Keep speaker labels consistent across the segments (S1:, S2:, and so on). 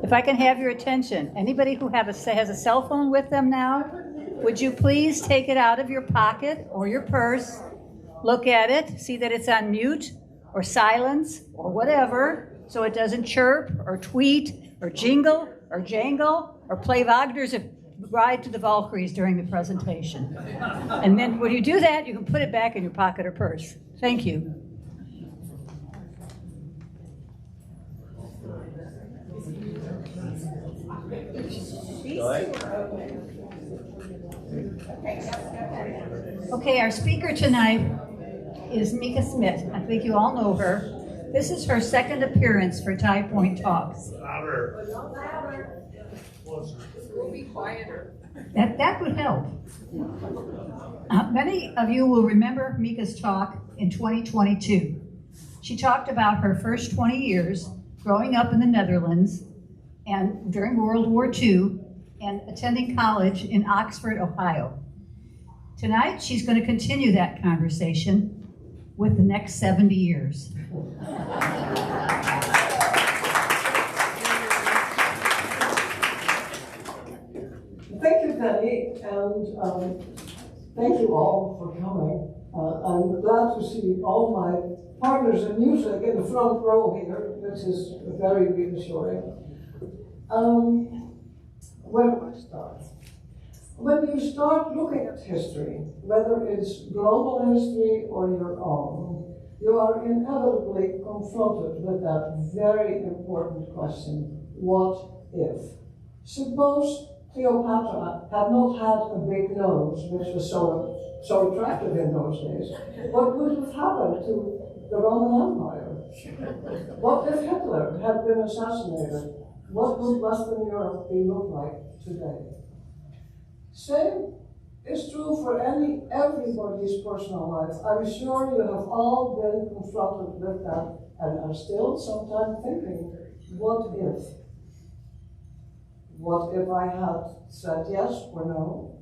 S1: If I can have your attention, anybody who has a cell phone with them now, would you please take it out of your pocket or your purse, look at it, see that it's on mute or silence or whatever, so it doesn't chirp or tweet or jingle or jangle or play Wagner's Ride to the Valkyries during the presentation. And then when you do that, you can put it back in your pocket or purse. Thank you. Okay, our speaker tonight is Mieke Smit. I think you all know her. This is her second appearance for Tie Point Talks.
S2: We'll be quieter.
S1: That would help. Many of you will remember Mieka's talk in 2022. She talked about her first 20 years growing up in the Netherlands and during World War II and attending college in Oxford, Ohio. Tonight, she's going to continue that conversation with the next 70 years.
S3: Thank you, Penny, and thank you all for coming. I'm glad to see all my partners in music in the front row here, which is very reassuring. Where do I start? When you start looking at history, whether it's global history or your own, you are inevitably confronted with that very important question, what if? Suppose Cleopatra had not had a big nose, which was so attractive in those days. What would have happened to the Roman Empire? What if Hitler had been assassinated? What would Western Europe be look like today? Same is true for everybody's personal life. I'm sure you have all been confronted with that and are still sometimes thinking, what if? What if I had said yes or no?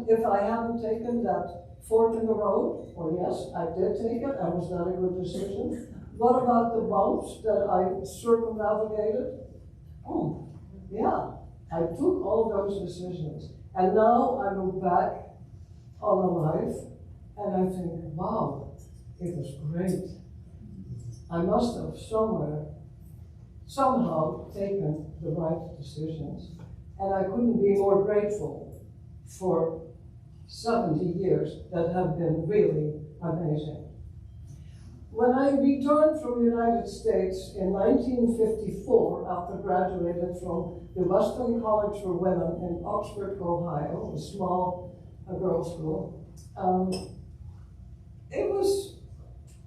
S3: If I hadn't taken that fork in the road, or yes, I did take it, and was that a good decision? What about the bumps that I circumnavigated? Oh, yeah, I took all those decisions. And now I look back on a life and I think, wow, it was great. I must have somehow taken the right decisions. And I couldn't be more grateful for 70 years that have been really amazing. When I returned from the United States in 1954, after graduating from the Western College for Women in Oxford, Ohio, a small girls' school, it was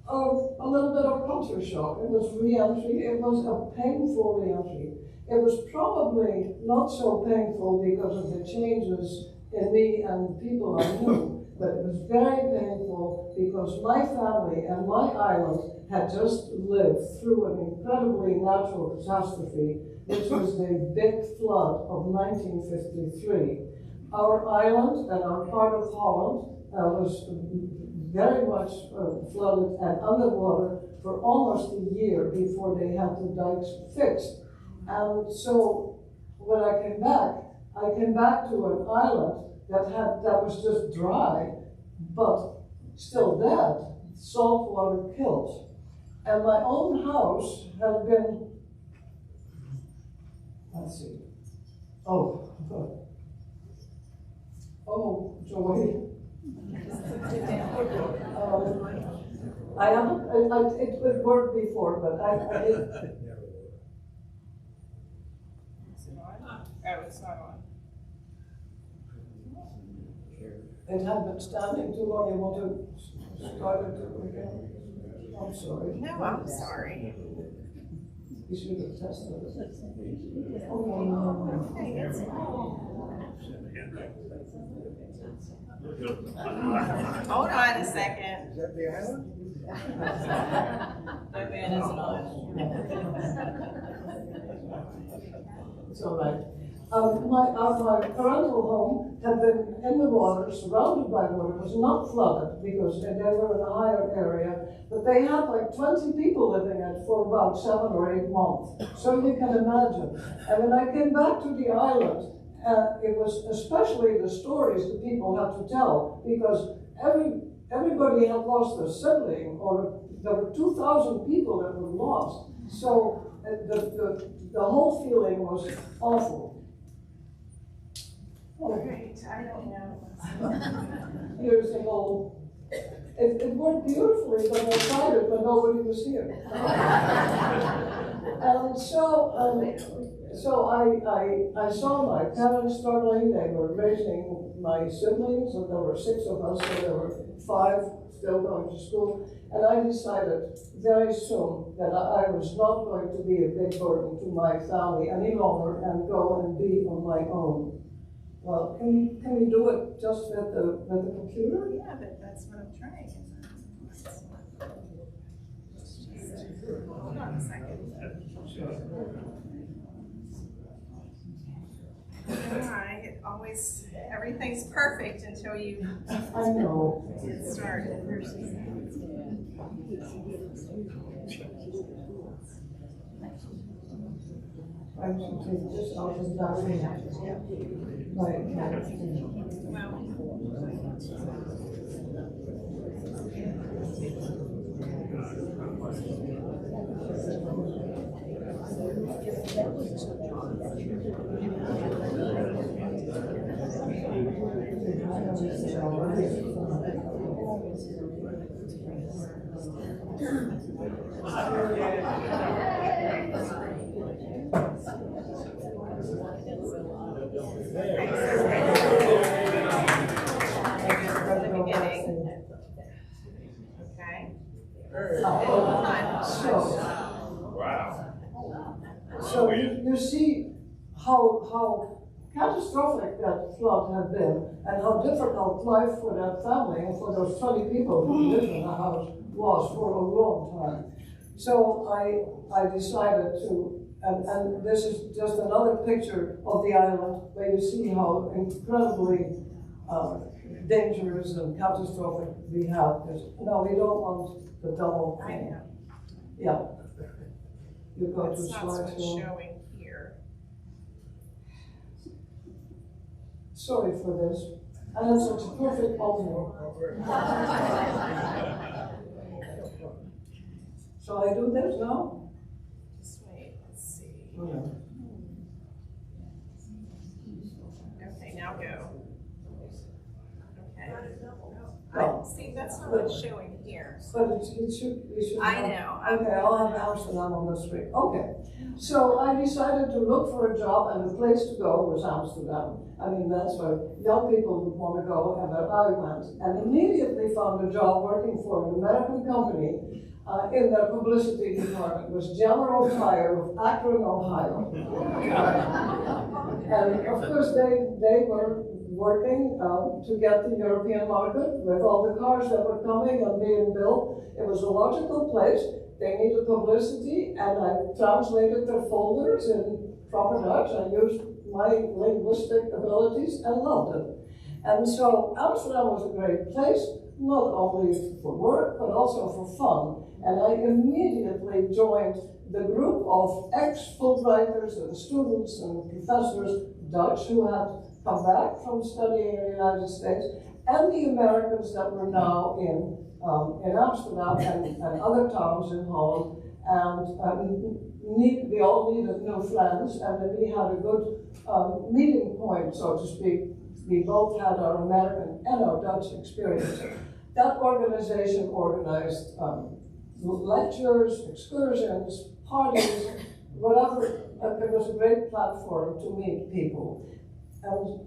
S3: a little bit of culture shock. It was re-entry. It was a painful re-entry. It was probably not so painful because of the changes in me and people I knew. But it was very painful because my family and my island had just lived through an incredibly natural catastrophe, which was the big flood of 1953. Our island and our part of Holland was very much flooded and underwater for almost a year before they had the dikes fixed. And so when I came back to an island that was just dry, but still dead, saltwater killed. And my own house had been, let's see, oh, Joy. I haven't, it worked before, but
S2: It's not on.
S3: It had been standing too long. You want to start it again? I'm sorry.
S2: No, I'm sorry.
S3: You should have tested it.
S2: Hold on a second.
S4: Is that the island?
S2: My man isn't on.
S3: It's all right. my parental home had been in the water, surrounded by water. It was not flooded because they were in a higher area, but they had like 20 people living in it for about 7 or 8 months. So you can imagine. And when I came back to the island, it was especially the stories the people had to tell, because everybody had lost their sibling, or there were 2,000 people that were lost. So the whole feeling was awful.
S2: Great, I don't know.
S3: Here's an old, it worked beautifully, but I tried it when nobody was here. And so I saw my parents struggling. They were raising my siblings, and there were 6 of us, so there were 5 still going to school. And I decided very soon that I was not going to be a big burden to my family any longer and go and be on my own. Well, can we do it just with the computer?
S2: Yeah, but that's what I'm trying. Hold on a second. It always, everything's perfect until you
S3: I know.
S2: get started.
S3: I should take this out and that. Right. So you see how catastrophic that flood had been, and how difficult life for that family and for those 20 people who lived in the house was for a long time. So I decided to, and this is just another picture of the island where you see how incredibly dangerous and catastrophic we have. No, we don't want the double
S2: I
S3: thing.
S2: know.
S3: Yeah. You go to
S2: That's not what's
S3: slideshow.
S2: showing here.
S3: Sorry for this. And it's a perfect opening. Shall I do this now?
S2: Just wait, let's see.
S3: Okay.
S2: Okay, now go. Okay.
S3: Well,
S2: See, that's not what's showing here.
S3: but it should.
S2: I know.
S3: Okay, I'll have Amsterdam on the screen. Okay. So I decided to look for a job, and the place to go was Amsterdam. I mean, that's where young people would want to go, and where I went. And immediately found a job working for an American company in their publicity department. It was General Tire of Akron, Ohio. And of course, they were working to get the European market with all the cars that were coming and being built. It was a logical place. They needed publicity, and I translated their folders in proper Dutch. I used my linguistic abilities and loved it. And so Amsterdam was a great place, not only for work, but also for fun. And I immediately joined the group of ex-Fulbrighters and students and professors, Dutch, who had come back from studying in the United States, and the Americans that were now in Amsterdam and other towns in Holland. And we all needed new friends, and then we had a good meeting point, so to speak. We both had our American and our Dutch experience. That organization organized lectures, excursions, parties, whatever. It was a great platform to meet people. And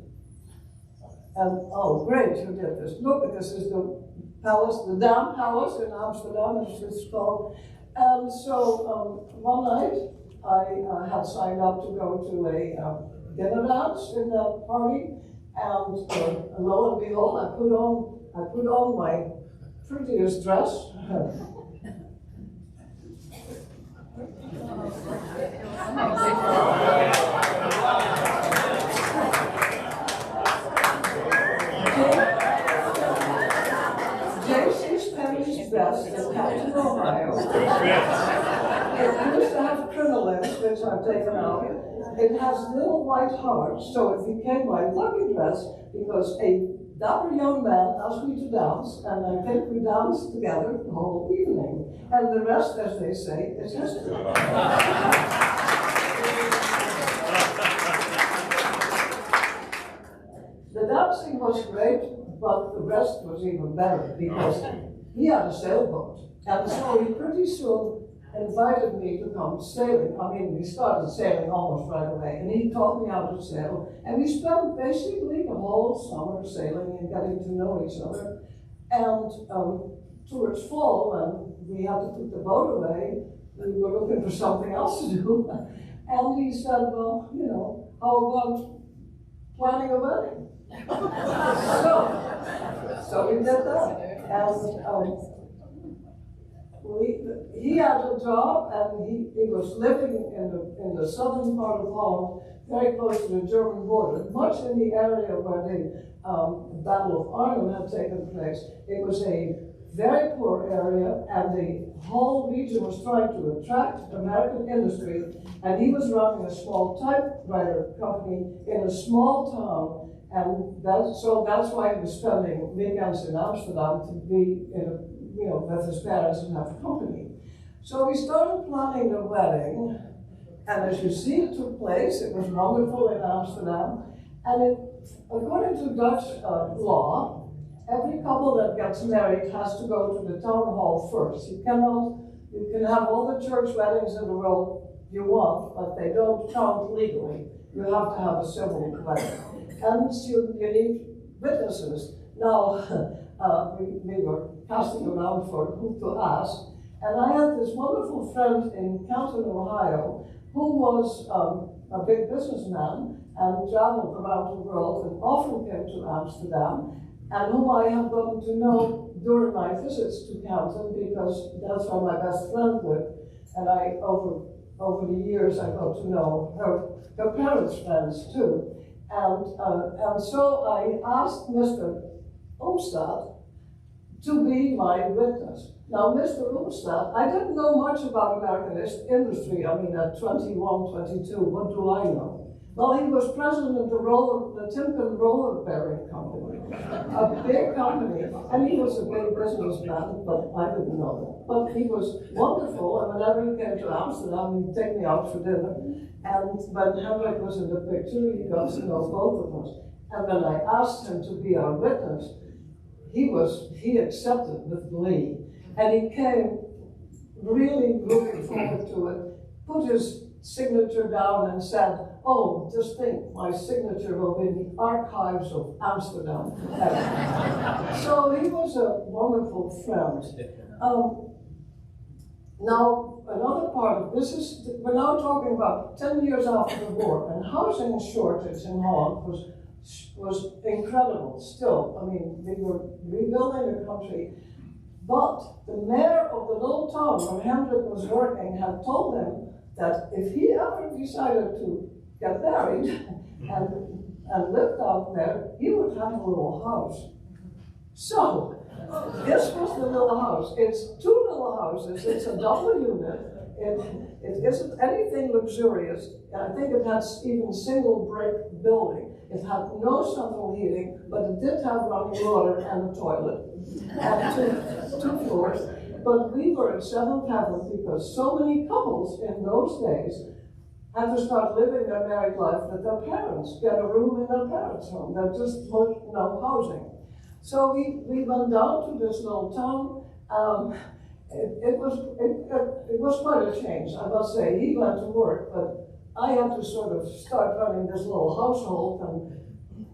S3: oh, great, you did this. Look, this is the palace, the Dam Palace in Amsterdam, as it's called. And so one night, I had signed up to go to a dinner dance in that party, and lo and behold, I put on my prettiest dress. which I've taken out. It has little white hearts, so it became my lucky dress because a dapper young man asked me to dance, and I think we danced together the whole evening. And the rest, as they say, is history. The dancing was great, but the rest was even better because he had a sailboat. And so he pretty soon invited me to come sailing. I mean, we started sailing almost right away, and he taught me how to sail. And we spent basically the whole summer sailing and getting to know each other. And towards fall, when we had to put the boat away, we were looking for something else to do. And he said, well, you know, how about planning a wedding? so we did that. And he had a job, and he was living in the southern part of Holland, very close to the German border, much in the area where the Battle of Arnhem had taken place. It was a very poor area, and the whole region was trying to attract American industry, and he was running a small typewriter company in a small town. And so that's why he was spending weekends in Amsterdam to be with his parents and have company. So we started planning the wedding, and as you see, it took place. It was wonderful in Amsterdam, and according to Dutch law, every couple that gets married has to go to the town hall first. You can have all the church weddings in the world you want, but they don't count legally. You have to have a civil wedding. And you need witnesses. Now, we were casting around for who to ask, and I had this wonderful friend in Canton, Ohio, who was a big businessman and traveled around the world and often came to Amsterdam, and whom I have gotten to know during my visits to Canton because that's where my best friend lived, and over the years I got to know her parents' friends too. And so I asked Mr. Umstadt to be my witness. Now, Mr. Umstadt, I didn't know much about American industry. I mean, at 21, 22, what do I know? Well, he was president of the Timken Roller Bearing Company, a big company, and he was a big businessman, but I didn't know that. But he was wonderful, and whenever he came to Amsterdam, he'd take me out for dinner. And when Henrik was in the picture, he got to know both of us. And when I asked him to be our witness, he accepted with glee. And he came really looking forward to it, put his signature down and said, oh, just think, my signature will be in the archives of Amsterdam. So he was a wonderful friend. Now, another part of this is, we're now talking about 10 years after the war, and housing shortage in Holland was incredible still. I mean, we were rebuilding the country, but the mayor of the little town where Hendrik was working had told him that if he ever decided to get married and live down there, he would have a little house. So, this was the little house. It's two little houses. It's a double unit. It isn't anything luxurious. I think it has even single brick building. It had no central heating, but it did have running water and a toilet and two floors. But we were at seventh heaven because so many couples in those days had to start living their married life with their parents, get a room in their parents' home. There just was no housing. So we went down to this little town. It was quite a change, I must say. He went to work, but I had to sort of start running this little household, and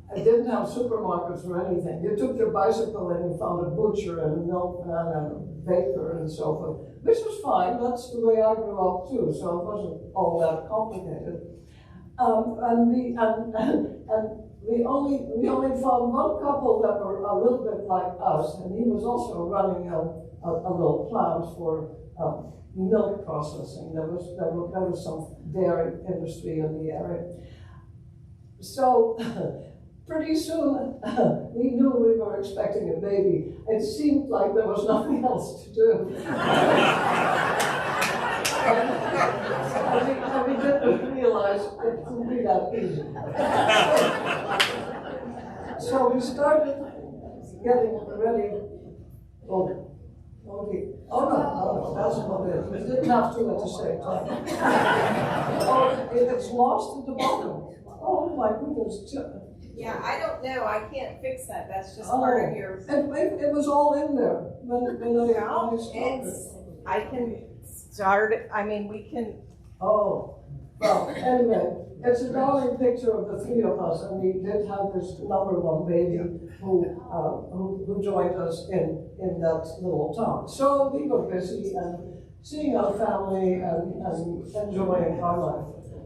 S3: I didn't have supermarkets or anything. You took your bicycle and you found a butcher and a milkman and a baker and so forth, which was fine. That's the way I grew up too, so it wasn't all that complicated. We only found one couple that were a little bit like us, and he was also running a little plant for milk processing. There was some dairy industry in the area. So pretty soon we knew we were expecting a baby. It seemed like there was nothing else to do. And we did it to be that easy. So we started getting ready. Oh no, that's not it. We didn't have to at the same time. Oh, it's lost at the bottom. Oh my goodness.
S2: Yeah, I don't know. I can't fix that. That's just part of your.
S3: It was all in there when I started.
S2: I can start it. I mean, we can.
S3: Oh, well, anyway, it's a darling picture of the three of us, and we did have this number one baby who joined us in that little town. So we were busy and seeing our family and enjoying our life.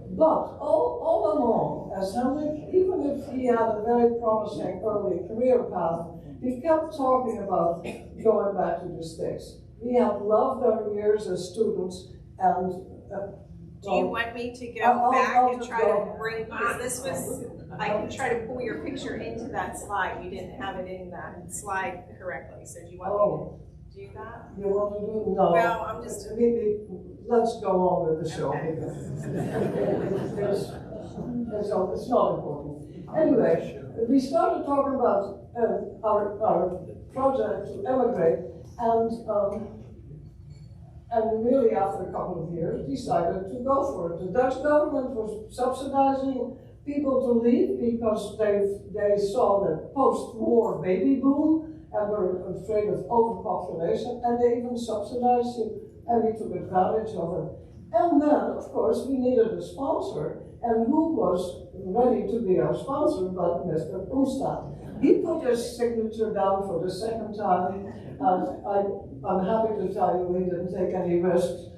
S3: But all along, as Henrik, even if he had a very promising early career path, he kept talking about going back to the States. We have loved our years as students, and
S2: do you want me to go back and try to bring, because this was, I can try to pull your picture into that slide. You didn't have it in that slide correctly, so do you want me to do that?
S3: You want to do? No.
S2: Well, I'm just.
S3: Let's go on with the show.
S2: Okay.
S3: It's not important. Anyway, we started talking about our project to emigrate, and really after a couple of years decided to go for it. The Dutch government was subsidizing people to leave because they saw the post-war baby boom and were afraid of overpopulation, and they even subsidized it, and we took advantage of it. And then, of course, we needed a sponsor, and who was ready to be our sponsor but Mr. Umstadt. He put his signature down for the second time, and I'm happy to tell you he didn't take any risks.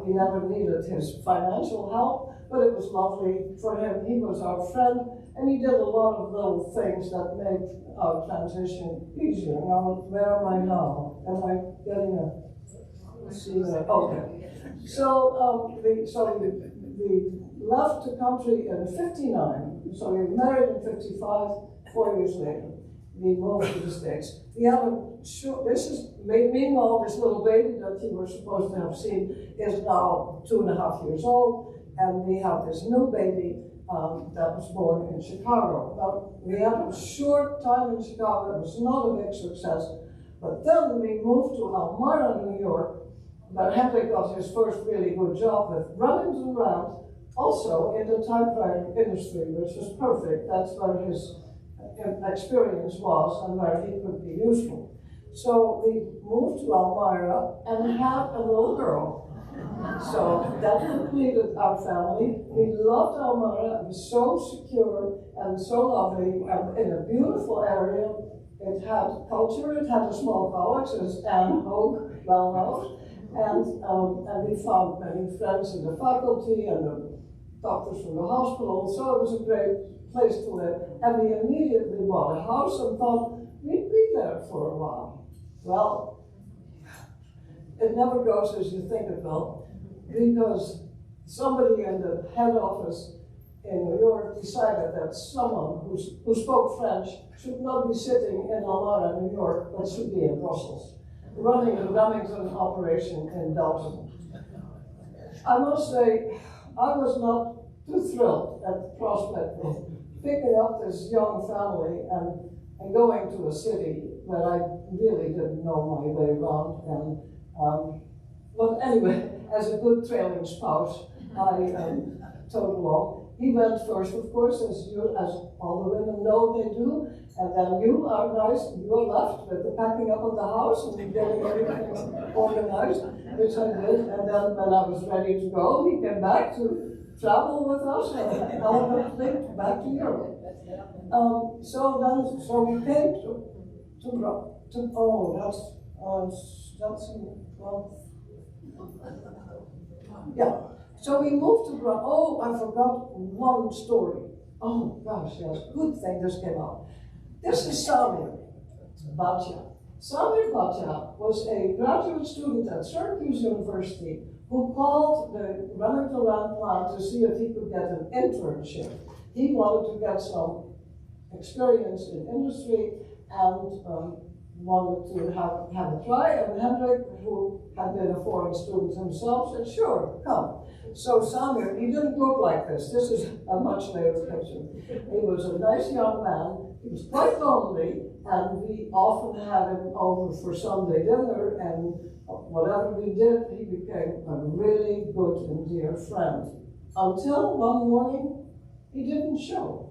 S3: We never needed his financial help, but it was lovely for him. He was our friend, and he did a lot of little things that made our transition easier. Now, where am I now? Am I getting a... Okay. So we left the country in 59. So we were married in 55. 4 years later, we moved to the States. We have meanwhile, this little baby that you were supposed to have seen is now 2.5 years old, and we have this new baby that was born in Chicago. Now, we had a short time in Chicago. It was not a big success, but then we moved to Elmira, New York, where Henrik got his first really good job with Remington Rand, also in the typewriter industry, which was perfect. That's where his experience was and where he could be useful. So we moved to Elmira and had a little girl. So that completed our family. We loved Elmira. It was so secure and so lovely and in a beautiful area. It had culture. It had a small college, as Anne Hogue well knows. And we found many friends in the faculty and the doctors from the hospital. So it was a great place to live, and we immediately bought a house and thought we'd be there for a while. Well, it never goes as you think it will, because somebody in the head office in New York decided that someone who spoke French should not be sitting in Elmira, New York, but should be in Brussels, running a Remington operation in Belgium. I must say, I was not too thrilled at the prospect of picking up this young family and going to a city where I really didn't know my way around. But anyway, as a good trailing spouse, I towed along. He went first, of course, as all the women know they do, and then you are left with the packing up of the house and getting everything organized, which I did. And then when I was ready to go, he came back to travel with us and ultimately back to Europe. So we came So we moved to I forgot one story. Oh gosh, yes, good thing this came out. This is Samir Bhatia. Samir Bhatia was a graduate student at Syracuse University who called the Remington Rand plant to see if he could get an internship. He wanted to get some experience in industry, and wanted to have a try, and Hendrik, who had been a foreign student himself, said, sure, come. So Samuel, he didn't look like this. This is a much later picture. He was a nice young man. He was quite lonely, and we often had him over for Sunday dinner, and whatever we did, he became a really good and dear friend. Until one morning, he didn't show.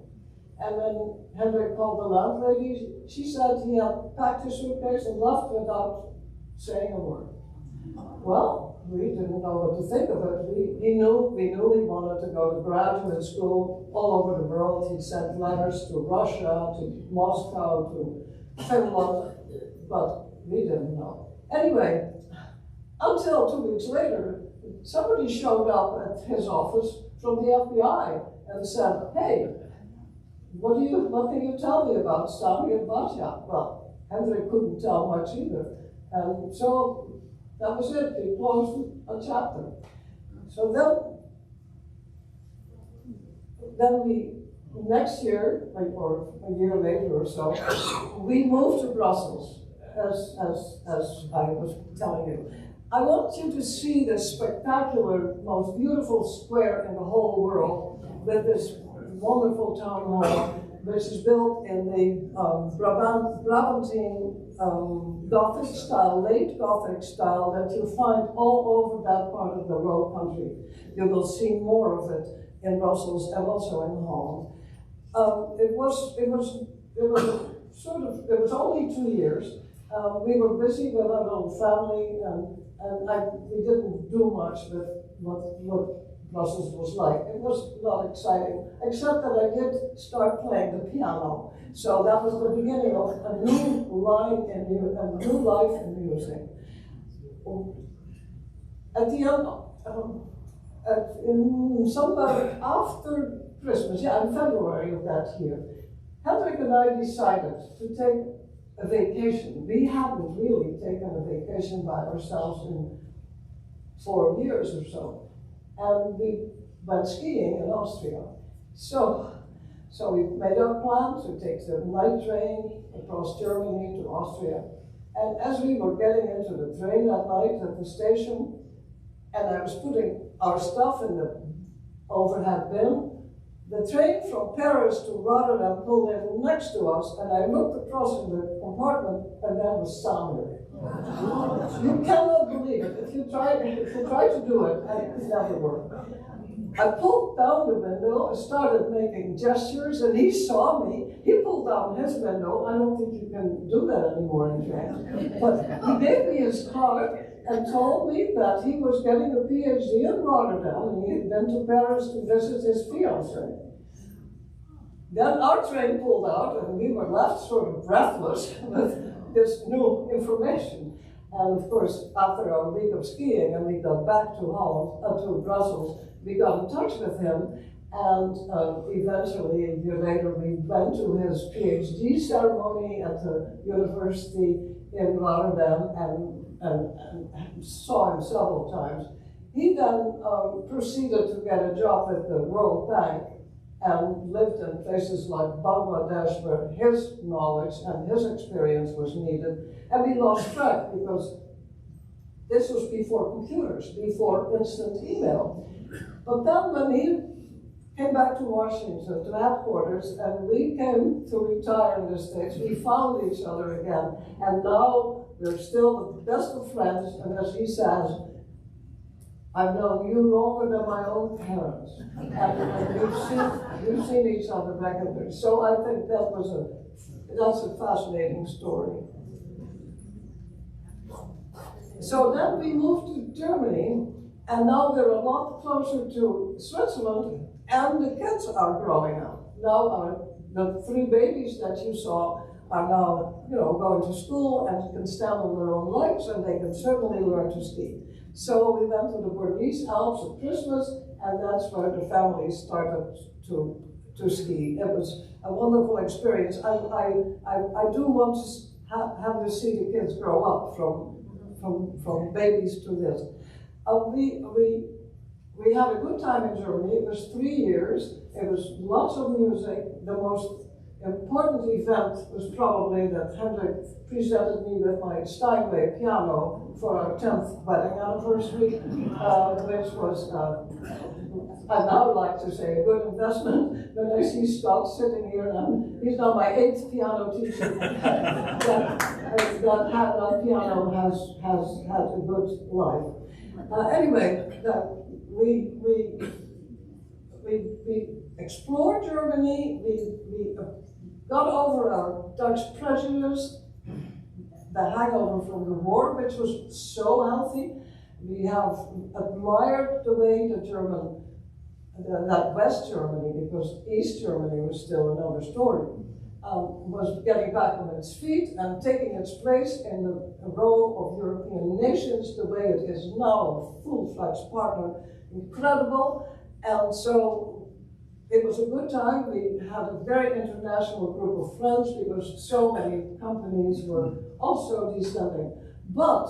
S3: And when Hendrik called the landlady, she said he had packed his suitcase and left without saying a word. Well, we didn't know what to think of it. We knew he wanted to go to graduate school all over the world. He sent letters to Russia, to Moscow, to Finland, but we didn't know. Anyway, until 2 weeks later, somebody showed up at his office from the FBI and said, hey, what can you tell me about Samuel Batya? Well, Hendrik couldn't tell much either. And so that was it. He closed a chapter. So then we, next year, or a year later or so, we moved to Brussels, as I was telling you. I want you to see this spectacular, most beautiful square in the whole world with this wonderful town hall, which is built in the Brabantine Gothic style, late Gothic style that you find all over that part of the Low Country. You will see more of it in Brussels and also in Holland. It was only 2 years. We were busy with our little family, and we didn't do much with what Brussels was like. It was not exciting, except that I did start playing the piano. So that was the beginning of a new line a new life in music. At the end, somewhere after Christmas, in February of that year, Hendrik and I decided to take a vacation. We hadn't really taken a vacation by ourselves in 4 years or so. And we went skiing in Austria. So we made our plan to take the night train across Germany to Austria. And as we were getting into the train that night at the station, and I was putting our stuff in the overhead bin, the train from Paris to Rotterdam pulled in next to us, and I looked across in the compartment, and there was Samuel. You cannot believe it. If you try to do it, it never worked. I pulled down the window and started making gestures, and he saw me. He pulled down his window. I don't think you can do that anymore in France. But he gave me his card and told me that he was getting a PhD in Rotterdam, and he had been to Paris to visit his fiancée. Then our train pulled out, and we were left sort of breathless with this new information. And of course, after our week of skiing, and we got back to Brussels, we got in touch with him, and eventually, a year later, we went to his PhD ceremony at the university in Rotterdam and saw him several times. He then proceeded to get a job at the World Bank and lived in places like Bangladesh, where his knowledge and his experience was needed. And we lost track because this was before computers, before instant email. But then when he came back to Washington, to headquarters, and we came to retire in the States, we found each other again. And now we're still the best of friends, and as he says, I've known you longer than my own parents, and we've seen each other regularly. So I think that's a fascinating story. So then we moved to Germany, and now we're a lot closer to Switzerland, and the kids are growing up. Now the 3 babies that you saw are now, going to school and can stand on their own legs, and they can certainly learn to ski. So we went to the Bernese Alps at Christmas, and that's where the family started to ski. It was a wonderful experience. I do want to have you see the kids grow up from babies to this. We had a good time in Germany. It was 3 years. It was lots of music. The most important event was probably that Hendrik presented me with my Steinway piano for our 10th wedding anniversary, which was, I now like to say, a good investment. When I see Scott sitting here, and he's now my 8th piano teacher, that piano has had a good life. Anyway, we explored Germany, we got over our Dutch prejudice, the hangover from the war, which was so healthy. We have admired the way that West Germany, because East Germany was still another story, was getting back on its feet and taking its place in a row of European nations the way it is now, a full-fledged partner, incredible. And so it was a good time. We had a very international group of friends because so many companies were also descending. But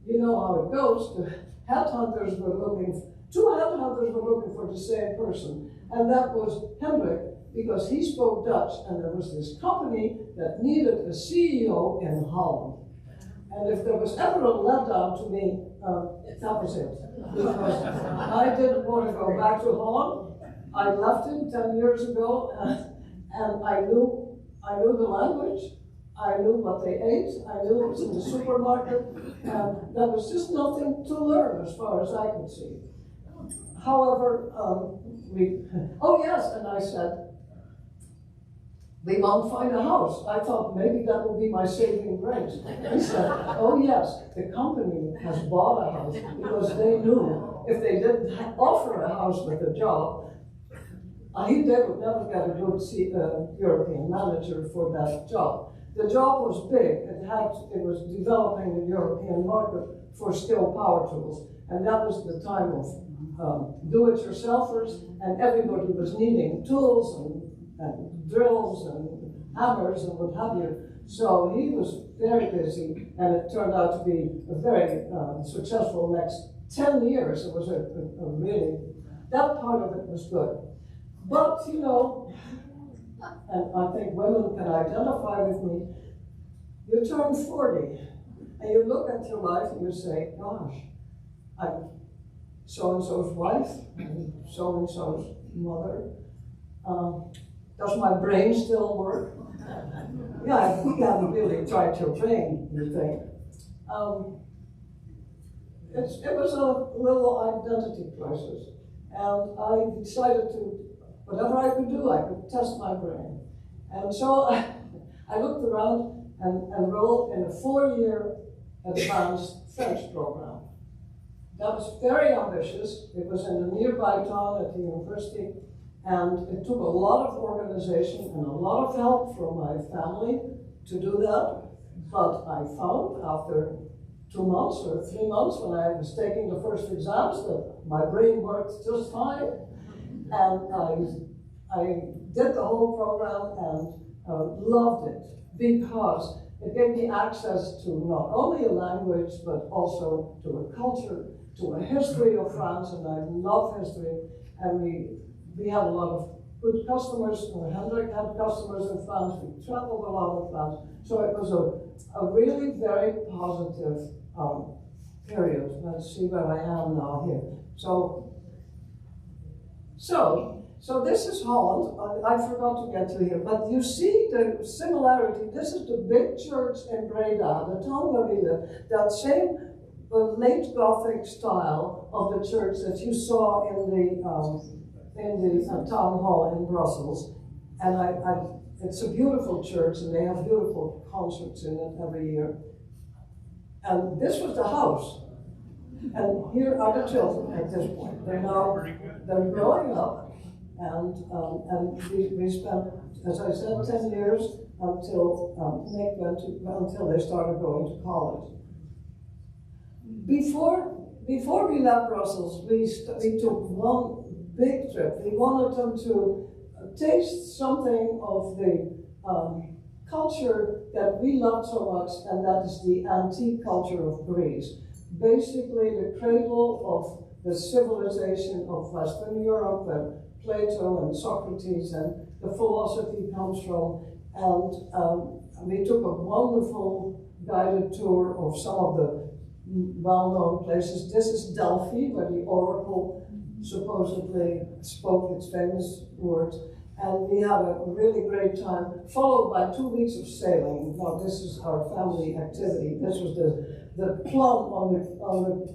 S3: you know how it goes. The headhunters were looking, two headhunters were looking for the same person, and that was Hendrik, because he spoke Dutch, and there was this company that needed a CEO in Holland. And if there was ever a letdown to me, that was it. Because I didn't want to go back to Holland. I left it 10 years ago, and I knew the language. I knew what they ate. I knew it was in the supermarket, and there was just nothing to learn as far as I could see. However, oh yes, and I said, we won't find a house. I thought maybe that would be my saving grace. He said, oh yes, the company has bought a house because they knew if they didn't offer a house with a job, they would never get a good European manager for that job. The job was big. It was developing the European market for skilled power tools. And that was the time of do-it-yourselfers, and everybody was needing tools and drills and hammers and what have you. So he was very busy, and it turned out to be a very successful next 10 years. It was a really, that part of it was good. But, you know, and I think women can identify with me, you turn 40, and you look at your life and you say, gosh, I'm so-and-so's wife, and so-and-so's mother. Does my brain still work? Yeah, we haven't really tried your brain, you think. It was a little identity crisis. And I decided to, whatever I could do, I could test my brain. And so I looked around and enrolled in a 4-year advanced French program. That was very ambitious. It was in a nearby town at the university. And it took a lot of organization and a lot of help from my family to do that. But I found after 2 months or 3 months, when I was taking the first exams, that my brain worked just fine. And I did the whole program and loved it because it gave me access to not only a language, but also to a culture, to a history of France, and I love history. And we had a lot of good customers. Hendrik had customers in France. We traveled a lot in France. So it was a really very positive period. Let's see where I am now here. So this is Holland. I forgot to get to here, but you see the similarity. This is the big church in Breda, the town where we live. That same late Gothic style of the church that you saw in the town hall in Brussels. And it's a beautiful church, and they have beautiful concerts in it every year. And this was the house. And here are the children at this point. They're growing up, and we spent, as I said, 10 years until until they started going to college. Before we left Brussels, we took one big trip. We wanted them to taste something of the culture that we love so much, and that is the antique culture of Greece. Basically, the cradle of the civilization of Western Europe, where Plato and Socrates and the philosophy comes from. And we took a wonderful guided tour of some of the well-known places. This is Delphi, where the oracle supposedly spoke its famous words. And we had a really great time, followed by 2 weeks of sailing. Now, this is our family activity. This was the plum on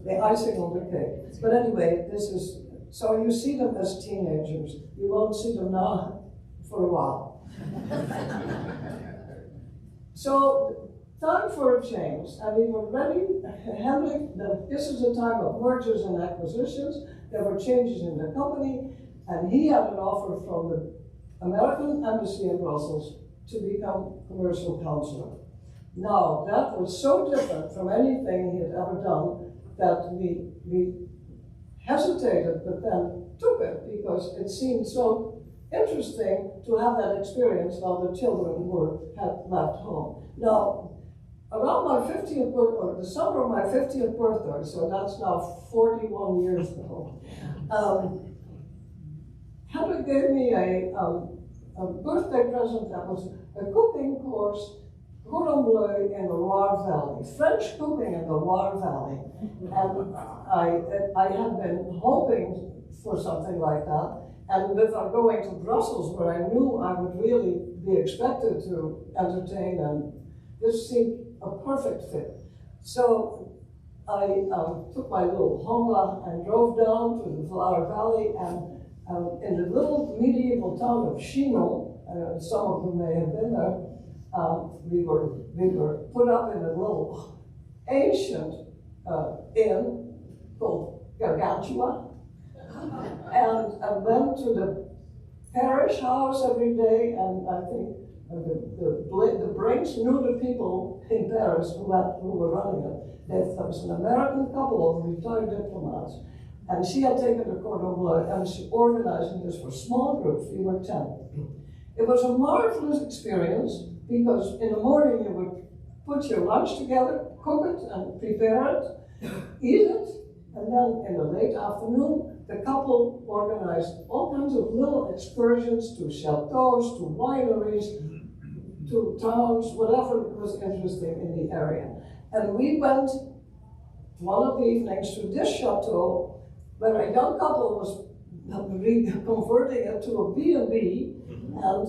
S3: the icing on the cake. But anyway, this is, so you see them as teenagers. You won't see them now for a while. So, time for a change. And we were ready. Hendrik, this is a time of mergers and acquisitions. There were changes in the company. And he had an offer from the American Embassy in Brussels to become commercial counselor. Now, that was so different from anything he had ever done that we hesitated, but then took it because it seemed so interesting to have that experience while the children had left home. Now, around my 50th birthday, or the summer of my 50th birthday, so that's now 41 years ago, Hendrik gave me a birthday present that was a cooking course, cordon bleu in the Loire Valley, French cooking in the Loire Valley. And I had been hoping for something like that. And with our going to Brussels, where I knew I would really be expected to entertain, and this seemed a perfect fit. So I took my little Honda and drove down to the Loire Valley, and in the little medieval town of Chinon, some of you may have been there, we were put up in a little ancient inn called Gargantua, and went to the parish house every day, and I think the Brinks knew the people in Paris who were running it. There was an American couple of retired diplomats, and she had taken the cordon bleu and she organizing this for small groups. We were 10. It was a marvelous experience because in the morning you would put your lunch together, cook it and prepare it, eat it, and then in the late afternoon, the couple organized all kinds of little excursions to chateaus, to wineries, to towns, whatever was interesting in the area. And we went one of the evenings to this chateau where a young couple was converting it to a B&B, and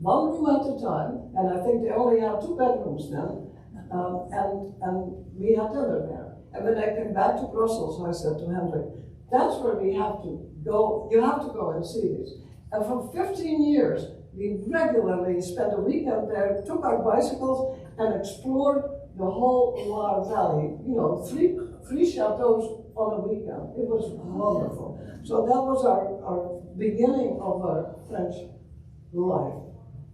S3: one room at a time, and I think they only had 2 bedrooms then, and we had dinner there. And when I came back to Brussels, I said to Hendrik, that's where we have to go, you have to go and see this. And for 15 years, we regularly spent a weekend there, took our bicycles, and explored the whole Loire Valley, you know, three chateaus on a weekend. It was wonderful. So that was our beginning of our French life.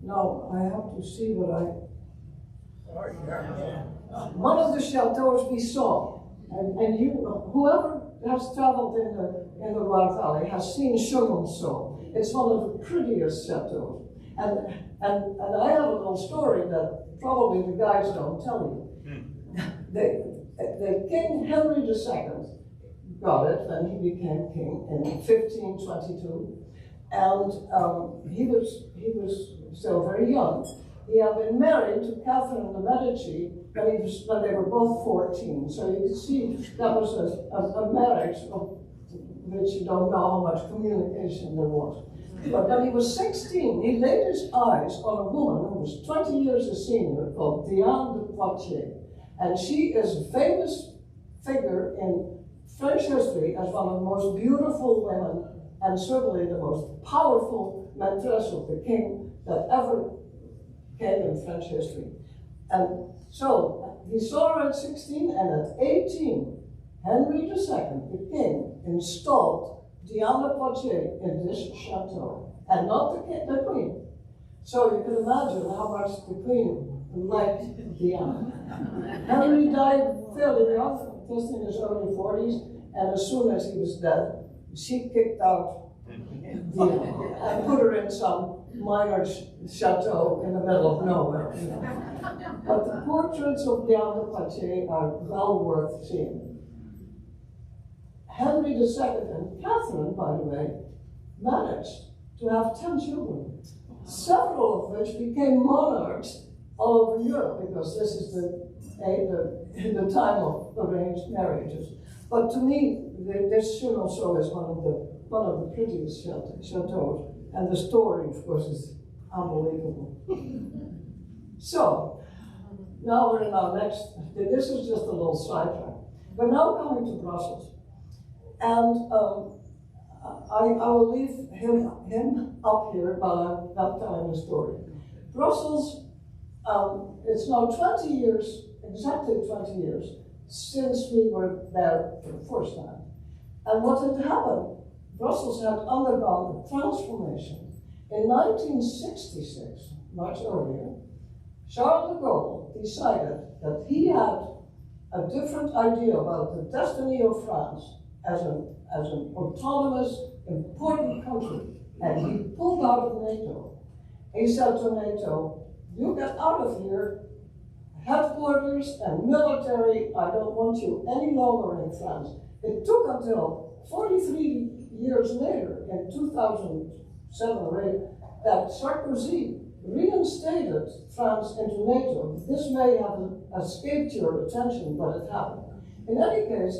S3: Now I have to see what one of the chateaus we saw, and whoever has traveled in the Loire Valley has seen Chenonceau. It's one of the prettiest chateaus. And I have a little story that probably the guys don't tell you. The King Henry II got it when he became king in 1522, and he was still very young. He had been married to Catherine de Medici when they were both 14. So you can see that was a marriage of which you don't know how much communication there was. But when he was 16, he laid his eyes on a woman who was 20 years his senior called Diane de Poitiers. And she is a famous figure in French history as one of the most beautiful women and certainly the most powerful maitresse of the king that ever came in French history. And so he saw her at 16, and at 18, Henry II, the king, installed Diane de Poitiers in this chateau, and not the queen. So you can imagine how much the queen liked Diane. Henry died fairly young, just in his early 40s, and as soon as he was dead, she kicked out Diane and put her in some minor chateau in the middle of nowhere. You know. But the portraits of Diane de Poitiers are well worth seeing. Henry II and Catherine, by the way, managed to have 10 children, several of which became monarchs all over Europe, because this is the time of arranged marriages. But to me, this Chenonceau is one of the prettiest chateaus, and the story, of course, is unbelievable. So, now we're in our next, this is just a little sidetrack. We're now coming to Brussels. And I will leave him up here while I'm telling the story. Brussels, it's now 20 years, exactly 20 years, since we were there for the first time. And what had happened, Brussels had undergone a transformation. In 1966, much earlier, Charles de Gaulle decided that he had a different idea about the destiny of France as an autonomous, important country, and he pulled out of NATO. He said to NATO, you get out of here, headquarters and military, I don't want you any longer in France. It took until 43 years later, in 2007 or 8, that Sarkozy reinstated France into NATO. This may have escaped your attention, but it happened. In any case,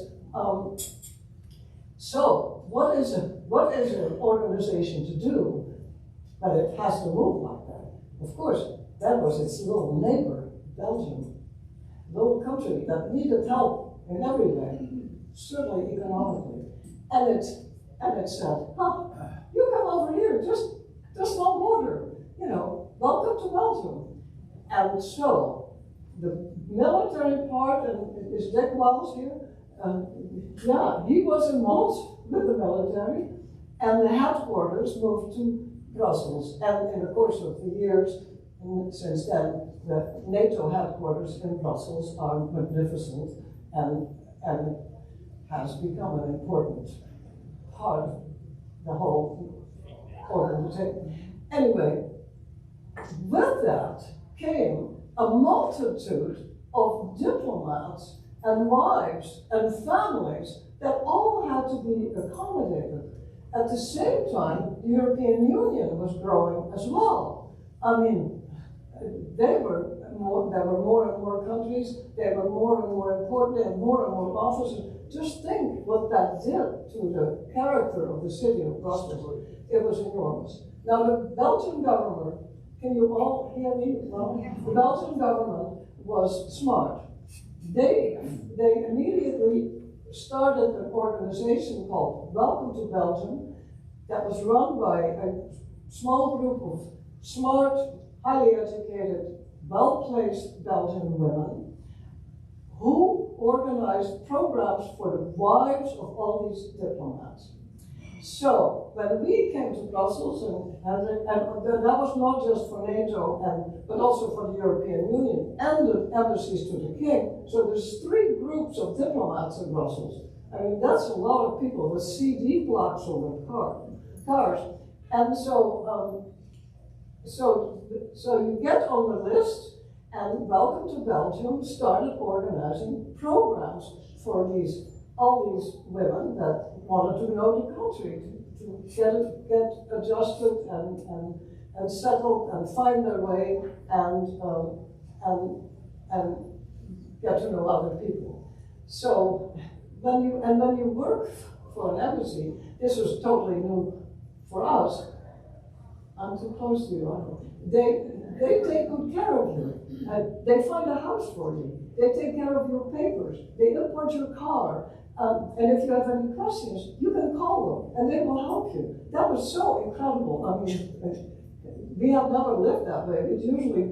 S3: so what is an organization to do? But it has to move like that. Of course, that was its little neighbor, Belgium, a little country that needed help in every way, certainly economically. And it said, you come over here, just one border, welcome to Belgium. And so, the military part, and is Dick Wells here? He was involved with the military, and the headquarters moved to Brussels. And in the course of the years, since then, the NATO headquarters in Brussels are magnificent and has become an important part of the whole organization. Anyway, with that came a multitude of diplomats and wives and families that all had to be accommodated. At the same time, the European Union was growing as well. I mean, there were more and more countries, they were more and more important, they had more and more offices. Just think what that did to the character of the city of Brussels. It was enormous. Now, the Belgian government, can you all hear me? Well, the Belgian government was smart. They immediately started an organization called Welcome to Belgium that was run by a small group of smart, highly educated, well-placed Belgian women who organized programs for the wives of all these diplomats. So when we came to Brussels, and that was not just for NATO, but also for the European Union and the embassies to the king. So there's 3 groups of diplomats in Brussels. I mean, that's a lot of people with CD blocks on their cars. And so you get on the list, and Welcome to Belgium started organizing programs for all these women that wanted to know the country, to get adjusted and settled and find their way and get to know other people. So when you work for an embassy, this was totally new for us. I'm too close to you, aren't I? They take good care of you. They find a house for you. They take care of your papers. They import your car. And if you have any questions, you can call them and they will help you. That was so incredible. I mean, we have never lived that way. We usually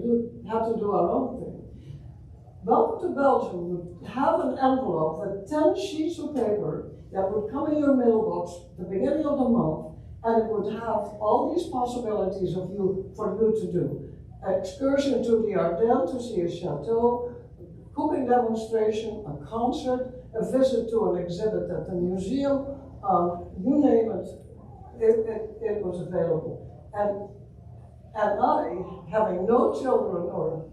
S3: have to do our own thing. Welcome to Belgium would have an envelope with 10 sheets of paper that would come in your mailbox at the beginning of the month, and it would have all these possibilities for you to do. Excursion to the Ardennes to see a chateau, cooking demonstration, a concert, a visit to an exhibit at the museum, you name it, it was available. And I, having no children or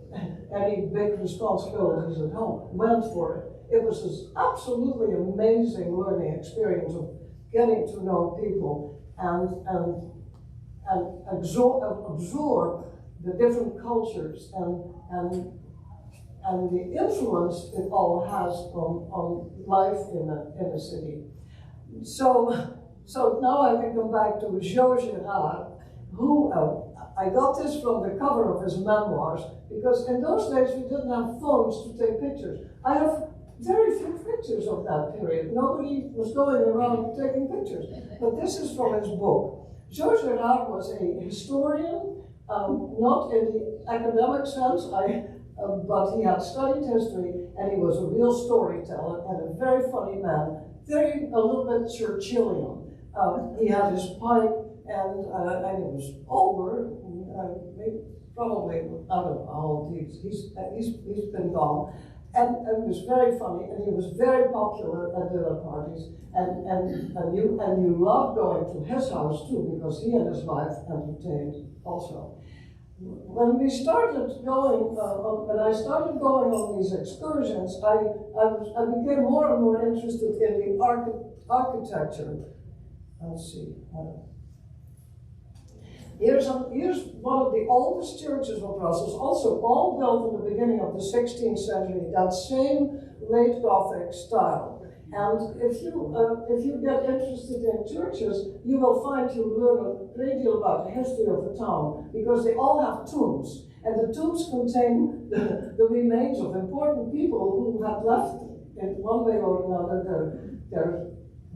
S3: any big responsibilities at home, went for it. It was this absolutely amazing learning experience of getting to know people and absorb the different cultures and the influence it all has on life in a city. So now I can come back to Joe Girard, who I got this from the cover of his memoirs, because in those days we didn't have phones to take pictures. I have very few pictures of that period. Nobody was going around taking pictures. But this is from his book. Joe Girard was a historian, not in the academic sense, but he had studied history, and he was a real storyteller and a very funny man, a little bit Churchillian. He had his pipe, and he was older, probably, I don't know how old he's been gone. And it was very funny, and he was very popular at dinner parties, and you loved going to his house too, because he and his wife entertained also. When we started going, when I started going on these excursions, I became more and more interested in the architecture. Let's see. Here's one of the oldest churches of Brussels, also all built in the beginning of the 16th century, that same late Gothic style. And if you get interested in churches, you will find you learn a great deal about the history of the town, because they all have tombs, and the tombs contain the remains of important people who have left, in one way or another,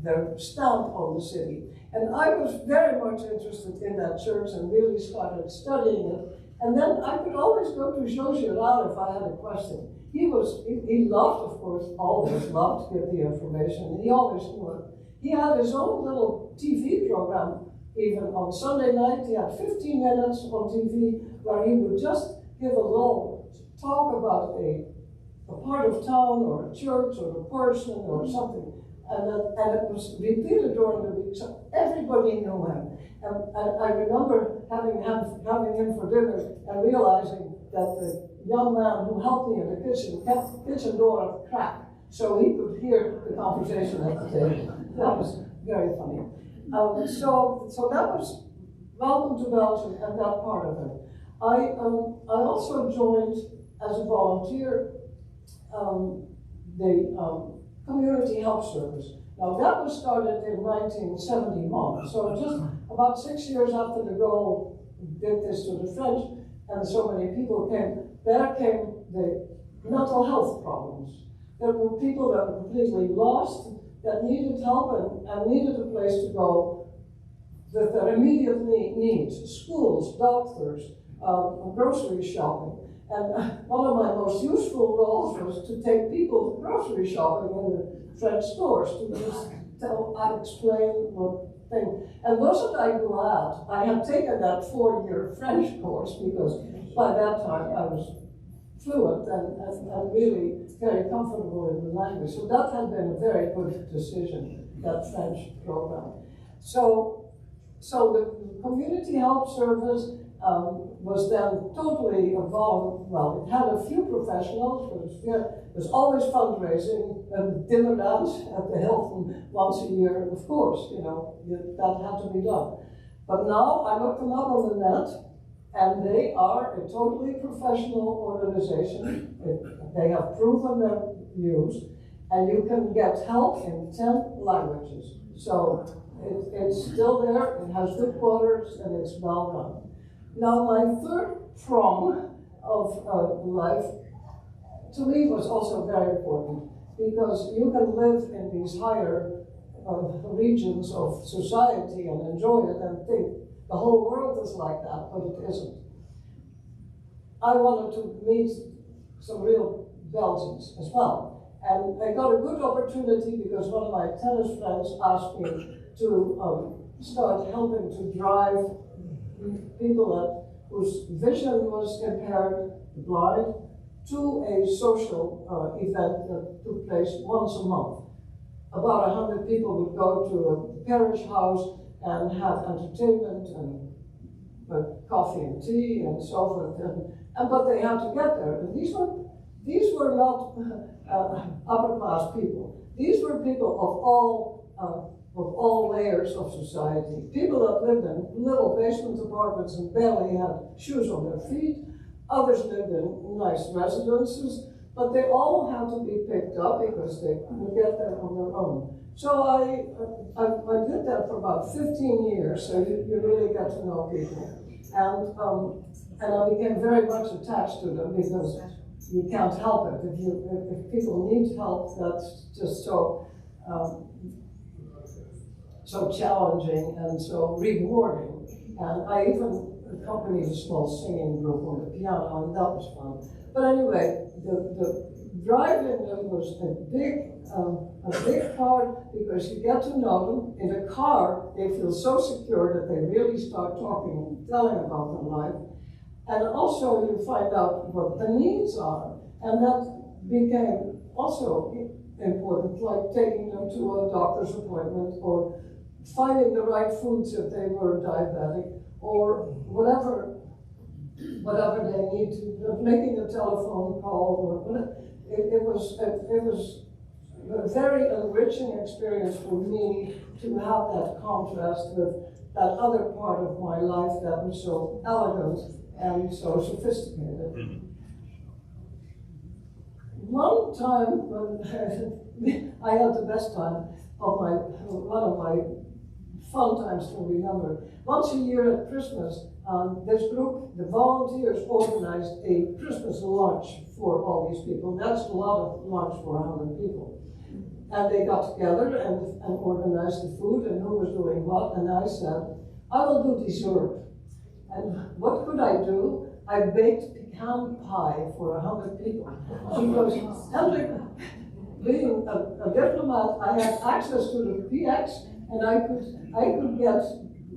S3: their stamp on the city. And I was very much interested in that church and really started studying it. And then I could always go to Joe Girard if I had a question. He loved, of course, always loved to give the information, and he always knew it. He had his own little TV program, even on Sunday night. He had 15 minutes on TV where he would just give a little talk about a part of town or a church or a person or something. And it was repeated during the week, so everybody knew him. And I remember having him for dinner and realizing that the young man who helped me in the kitchen kept the kitchen door cracked so he could hear the conversation at the table. That was very funny. So that was welcome to Belgium and that part of it. I also joined as a volunteer the Community Help Service. Now that was started in 1971, so just about 6 years after de Gaulle did this to the French, and so many people came, there came the mental health problems. There were people that were completely lost, that needed help and needed a place to go with their immediate needs, schools, doctors, grocery shopping. And one of my most useful roles was to take people grocery shopping in the French stores to just explain what thing. And wasn't I glad I had taken that 4-year French course, because by that time I was fluent and really very comfortable in the language. So that had been a very good decision, that French program. So the Community Help Service was then totally involved. Well, it had a few professionals. It was always fundraising and dinner dance at the Hilton once a year, of course, that had to be done. But now I looked them up on the net, and they are a totally professional organization. They have proven their use, and you can get help in 10 languages. So it's still there, it has good quarters, and it's well run. Now, my third prong of life, to me, was also very important, because you can live in these higher regions of society and enjoy it and think the whole world is like that, but it isn't. I wanted to meet some real Belgians as well. And I got a good opportunity because one of my tennis friends asked me to start helping to drive people whose vision was impaired, blind, to a social event that took place once a month. About 100 people would go to a parish house and have entertainment and coffee and tea and so forth, but they had to get there. And these were not upper class people. These were people of all layers of society. People that lived in little basement apartments and barely had shoes on their feet. Others lived in nice residences, but they all had to be picked up because they couldn't get there on their own. So I did that for about 15 years, so you really get to know people. And I became very much attached to them because you can't help it. If people need help, that's just so challenging and so rewarding. And I even accompanied a small singing group on the piano, and that was fun. But anyway, the drive-in was a big part because you get to know them. In a car, they feel so secure that they really start talking and telling about their life. And also you find out what the needs are. And that became also important, like taking them to a doctor's appointment or finding the right foods if they were diabetic or whatever they need to, making a telephone call or whatever. It was a very enriching experience for me to have that contrast with that other part of my life that was so elegant and so sophisticated. One time when I had the best time of one of my fun times to remember. Once a year at Christmas, this group, the volunteers, organized a Christmas lunch for all these people. That's a lot of lunch for 100 people. And they got together and organized the food and who was doing what. And I said, I will do dessert. And what could I do? I baked pecan pie for 100 people. Because Hendrik, being a diplomat, I had access to the PX, and I could get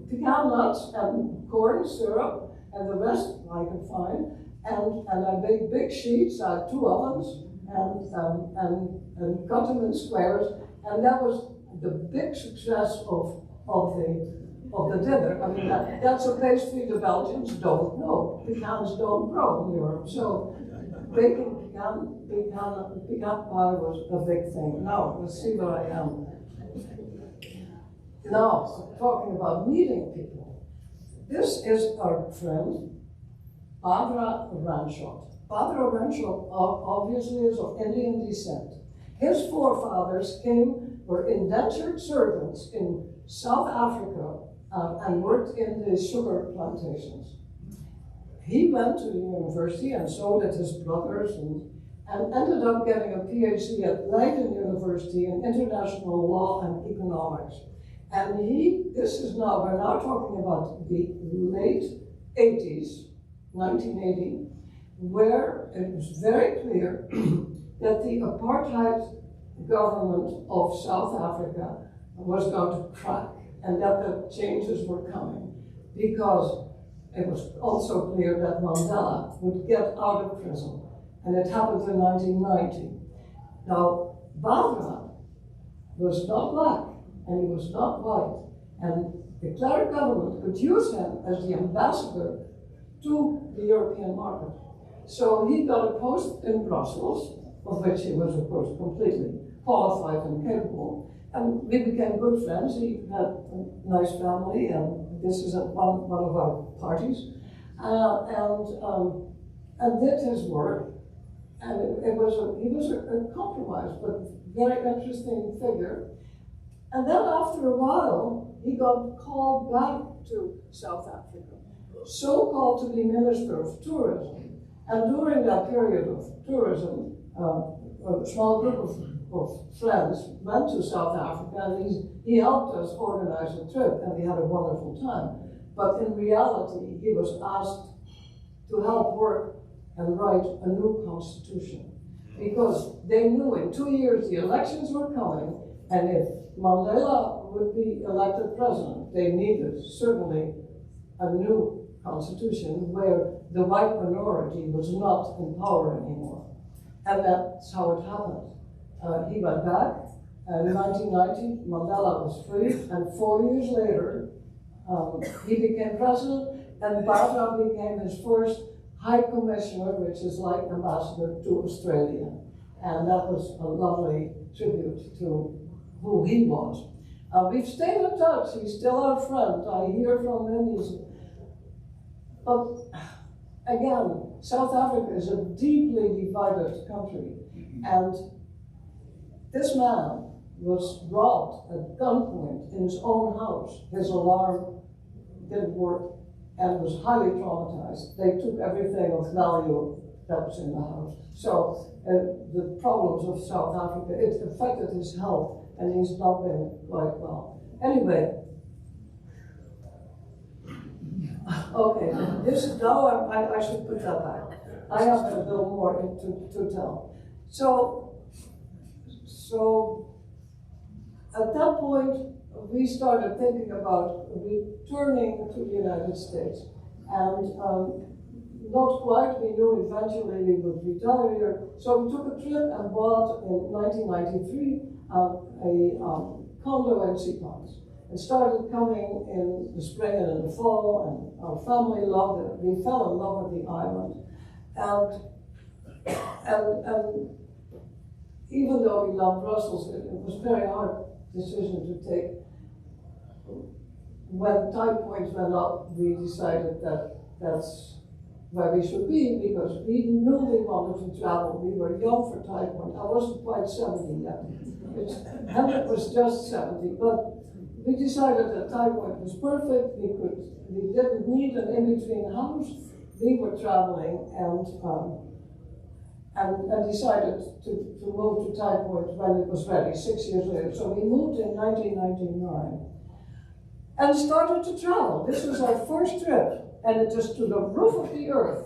S3: pecan nuts and corn syrup and the rest I could find. And I baked big sheets. I had 2 ovens and cut them in squares. And that was the big success of the dinner. I mean, that's a pastry the Belgians don't know. Pecans don't grow in Europe. So baking pecan pie was a big thing. Now, let's see where I am. Now, talking about meeting people. This is our friend, Barbara Ranschot. Barbara Ranschot obviously is of Indian descent. His forefathers were indentured servants in South Africa and worked in the sugar plantations. He went to the university and so did his brothers and ended up getting a PhD at Leiden University in international law and economics. And we're now talking about the late 80s, 1980, where it was very clear that the apartheid government of South Africa was going to crack and that the changes were coming because it was also clear that Mandela would get out of prison. And it happened in 1990. Now, Barbara was not black and he was not white. And the Clerk government could use him as the ambassador to the European market. So he got a post in Brussels, of which he was, of course, completely qualified and capable. And we became good friends. He had a nice family, and this is at one of our parties. And did his work. And he was a compromise, but very interesting figure. And then after a while, he got called back to South Africa, so called to be Minister of Tourism. And during that period of tourism, a small group of friends went to South Africa, and he helped us organize a trip, and we had a wonderful time. But in reality, he was asked to help work and write a new constitution, because they knew in 2 years the elections were coming, and if Mandela would be elected president, they needed certainly a new constitution where the white minority was not in power anymore. And that's how it happened. He went back, and in 1990, Mandela was free, and 4 years later, he became president, And Barbara became his first High Commissioner, which is like ambassador to Australia. And that was a lovely tribute to who he was. We've stayed in touch. He's still our friend. I hear from him. But again, South Africa is a deeply divided country. And this man was robbed at gunpoint in his own house. His alarm didn't work and was highly traumatized. They took everything of value that was in the house. So the problems of South Africa, it affected his health, and he's not been quite well. Anyway, okay, this now I should put that back. I have a little more to tell. So at that point, we started thinking about returning to the United States. And not quite, we knew eventually we would retire here. So we took a trip and bought in 1993 a condo in Sea Ponds. And started coming in the spring and in the fall, and our family loved it. We fell in love with the island. And even though we loved Brussels, it was a very hard decision to take. When Tide Point went up, we decided that that's where we should be, because we knew we wanted to travel. We were young for Tide Point. I wasn't quite 70 yet. Hendrik was just 70, but we decided that Tide Point was perfect. We didn't need an in-between house. We were traveling and decided to move to Tide Point when it was ready, 6 years later. So we moved in 1999 and started to travel. This was our first trip, and it just to the roof of the earth.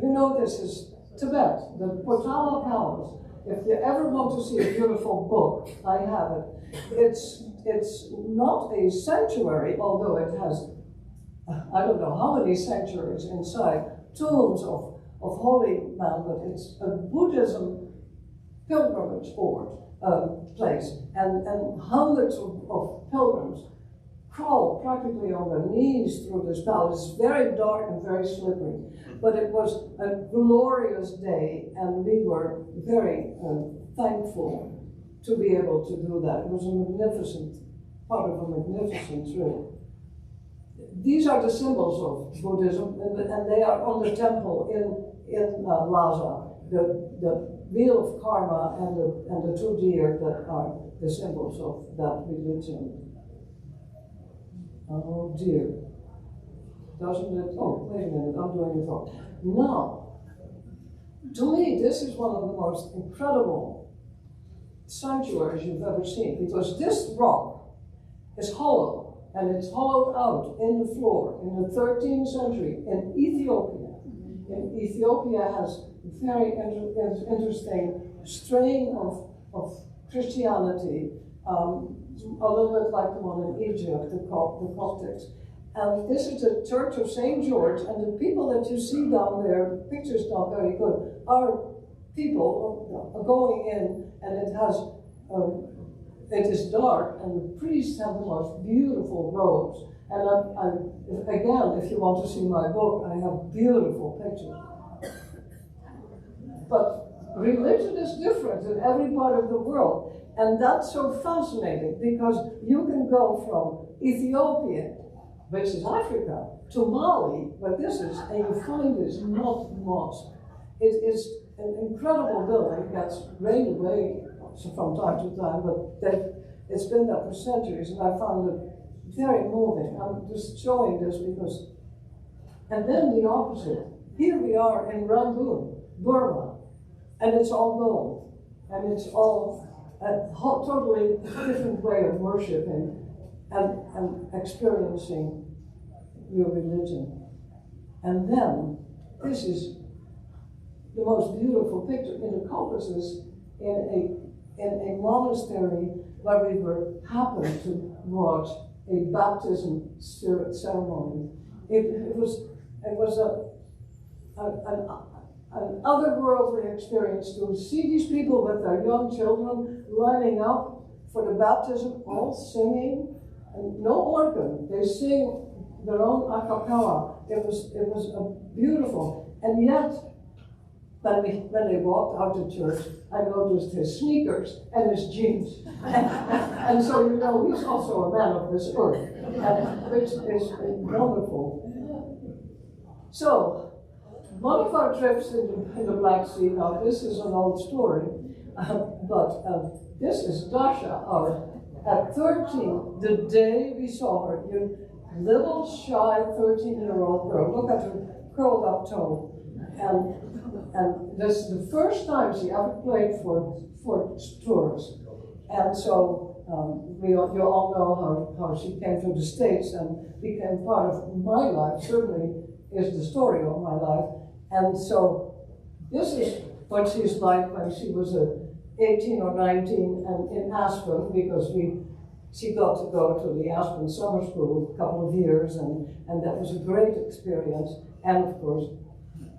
S3: You know, this is Tibet, the Potala Palace. If you ever want to see a beautiful book, I have it. It's not a sanctuary, although it has, I don't know how many sanctuaries inside, tombs of holy men, but it's a Buddhism pilgrimage place, and hundreds of pilgrims crawl practically on their knees through this palace. It's very dark and very slippery, but it was a glorious day, and we were very thankful to be able to do that. It was a magnificent, part of a magnificent trip. These are the symbols of Buddhism, and they are on the temple in Lhasa, the wheel of karma and the two deer that are the symbols of that religion. Oh dear. Doesn't it? Oh, wait a minute, I'm doing it wrong. Now, to me, this is one of the most incredible sanctuaries you've ever seen, because this rock is hollow, and it's hollowed out in the floor in the 13th century in Ethiopia. And Ethiopia has a very interesting strain of Christianity, a little bit like the one in Egypt, the Coptics. And this is the Church of St. George, and the people that you see down there, the picture's not very good, are people going in, and it is dark, and the priests have the most beautiful robes. And again, if you want to see my book, I have beautiful pictures. But religion is different in every part of the world. And that's so fascinating, because you can go from Ethiopia, which is Africa, to Mali, where this is, and you find this not mosque. It is an incredible building, gets rained away from time to time, but it's been there for centuries, and I found it very moving. I'm just showing this because, and then the opposite. Here we are in Rangoon, Burma, and it's all gold, and it's all a totally different way of worshiping and experiencing your religion. And then, this is the most beautiful picture in the Caucasus, in a monastery where we happened to watch a baptism ceremony. It was an otherworldly experience to see these people with their young children lining up for the baptism, all singing, and no organ. They sing their own a cappella. It was beautiful. And yet, when they walked out of church, I noticed his sneakers and his jeans. And so, you know, he's also a man of this earth, which is wonderful. So, one of our trips in the Black Sea, now this is an old story, but this is Dasha, at 13, the day we saw her, you little shy 13-year-old girl, look at her curled up toe. And this is the first time she ever played for tourists. And so you all know how she came to the States and became part of my life, certainly is the story of my life. And so this is what she's like when she was 18 or 19 and in Aspen, because she got to go to the Aspen summer school a couple of years, and that was a great experience. And of course,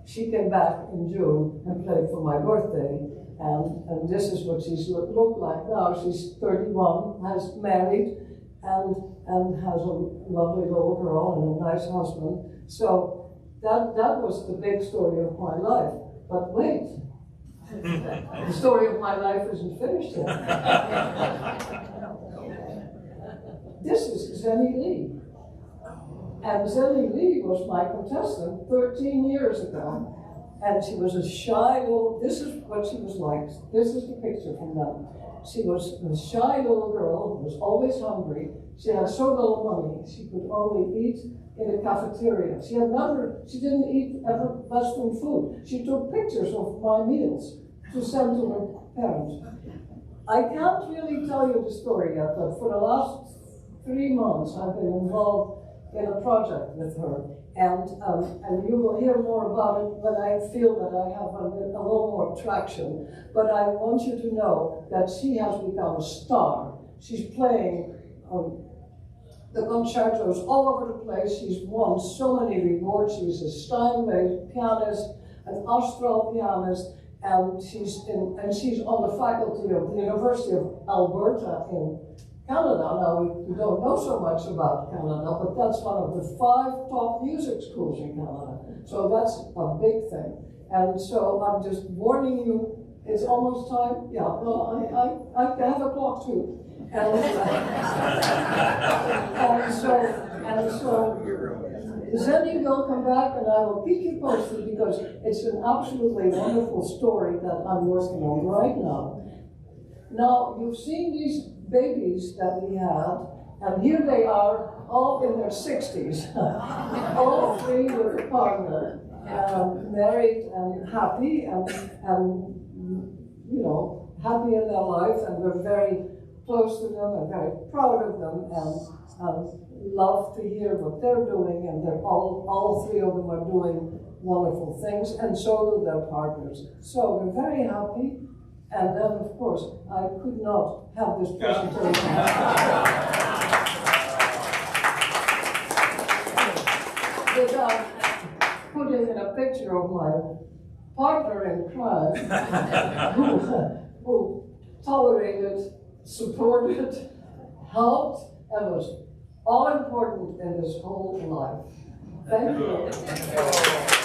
S3: she came back in June and played for my birthday, and this is what she's looked like now. She's 31, has married, and has a lovely little girl and a nice husband. So that was the big story of my life. But wait, the story of my life isn't finished yet. This is Zenny Lee. And Zenny Lee was my contestant 13 years ago. And she was a shy little, this is what she was like. This is the picture from them. She was a shy little girl who was always hungry. She had so little money, she could only eat in a cafeteria. She didn't eat ever Western food. She took pictures of my meals to send to her parents. I can't really tell you the story yet, but for the last 3 months I've been involved in a project with her, and you will hear more about it when I feel that I have a little more traction. But I want you to know that she has become a star. She's playing the concertos all over the place. She's won so many rewards. She's a Steinway pianist, an Austral pianist, and she's on the faculty of the University of Alberta in Canada. Now, we don't know so much about Canada, but that's one of the 5 top music schools in Canada. So that's a big thing. And so I'm just warning you, it's almost time. Yeah, well, I have a clock too. And so Zenny will come back and I will keep you posted, because it's an absolutely wonderful story that I'm working on right now. Now, you've seen these babies that we had, and here they are, all in their 60s, all 3 with a partner, married and happy, and you know, happy in their life, and we're very close to them and very proud of them, and love to hear what they're doing, and they're all 3 of them are doing wonderful things, and so do their partners. So we're very happy. And then, of course, I could not have this presentation without putting in a picture of my partner in crime, who tolerated, supported, helped, and was all important in this whole life. Thank you.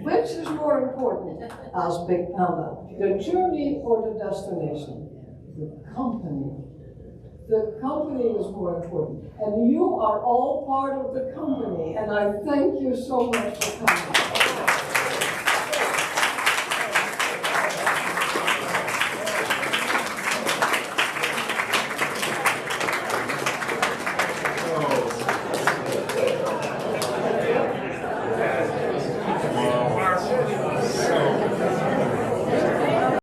S3: Which is more important as Big Panda, the journey or the destination? The company. The company is more important. And you are all part of the company. And I thank you so much for coming.